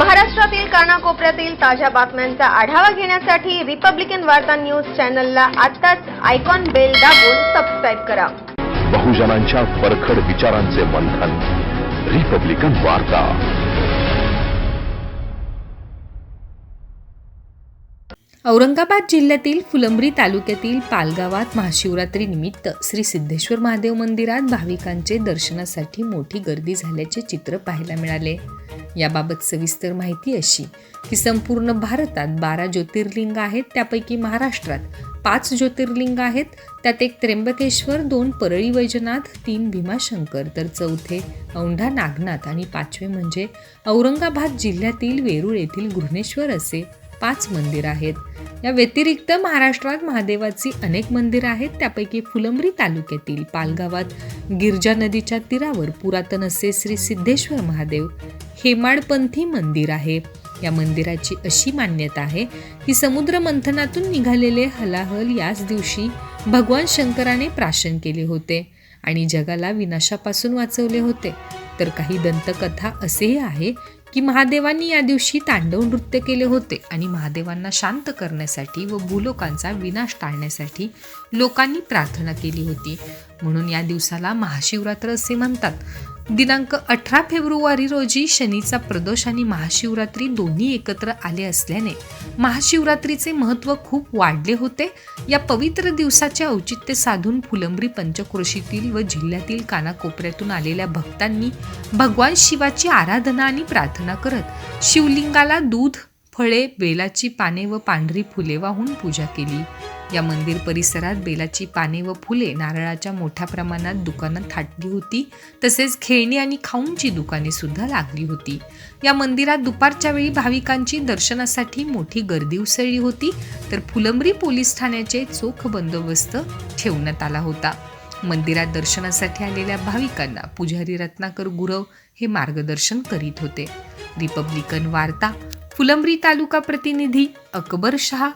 महाराष्ट्रातील कानाकोपऱ्यातील ताज्या बातम्यांचा आढावा घेण्यासाठी रिपब्लिकन वार्ता न्यूज चॅनलला आत्ताच आयकॉन बेल दाबून सबस्क्राईब करा। बहुजनांच्या परखड विचारांचे मंथन, रिपब्लिकन वार्ता। औरंगाबाद जिल्ह्यातील फुलंब्री तालुक्यातील पालगावात महाशिवरात्री निमित्त श्री सिद्धेश्वर महादेव मंदिरात भाविकांचे दर्शनासाठी मोठी गर्दी झाल्याचे चित्र पाहायला मिळाले। याबाबत सविस्तर माहिती अशी की संपूर्ण भारतात 12 ज्योतिर्लिंग आहेत, त्यापैकी महाराष्ट्रात 5 ज्योतिर्लिंग आहेत। त्यात एक त्र्यंबकेश्वर, 2 परळी वैजनाथ, 3 भीमाशंकर, तर 4 औंढा नागनाथ आणि 5वे म्हणजे औरंगाबाद जिल्ह्यातील वेरूळ येथील घृणेश्वर असे 5 मंदिर आहेत। या व्यतिरिक्त महाराष्ट्रात महादेवाची अनेक मंदिरं आहेत। त्यापैकी फुलंब्री तालुक्यातील पालगावात गिरजा नदीच्या तीरावर पुरातन असे श्री सिद्धेश्वर महादेव हेमाडपंथी मंदिर आहे। या मंदिराची अशी मान्यता आहे की समुद्र मंथनातून निघालेले हलाहल याच दिवशी भगवान शंकराने प्राशन केले होते आणि जगाला विनाशापासून वाचवले होते। तर काही दंतकथा असेही आहे की महादेवांनी या दिवशी तांडव नृत्य केले होते आणि महादेवांना शांत करण्यासाठी व भूलोकांचा विनाश टाळण्यासाठी लोकांनी प्रार्थना केली होती, म्हणून या दिवसाला महाशिवरात्र असे म्हणतात। दिनांक 18 फेब्रुवारी रोजी शनीचा प्रदोष आणि महाशिवरात्री दोन्ही एकत्र आले असल्याने महाशिवरात्रीचे महत्त्व खूप वाढले होते। या पवित्र दिवसाचे औचित्य साधून फुलंब्री पंचक्रोशीतील व जिल्ह्यातील कानाकोपऱ्यातून आलेल्या भक्तांनी भगवान शिवाची आराधना आणि प्रार्थना करत शिवलिंगाला दूध, फळे, बेलाची पाने व पांढरी फुले वाहून पूजा केली। या मंदिर परिसरात बेलाची पाने व फुले, नारळाच्या मोठ्या प्रमाणात दुकानं थाटली होती, तसेच खेळणी आणि खाऊंची दुकाने सुद्धा लागली होती। या मंदिरात दुपारच्या वेळी भाविकांची दर्शनासाठी मोठी गर्दी उसळली होती, तर फुलंब्री पोलीस ठाण्याचे चोख बंदोबस्त ठेवण्यात आला होता। मंदिरात दर्शनासाठी आलेल्या भाविकांना पुजारी रत्नाकर गुरव हे मार्गदर्शन करीत होते। रिपब्लिकन वार्ता, फुलंब्री तालुका प्रतिनिधी अकबर शहा,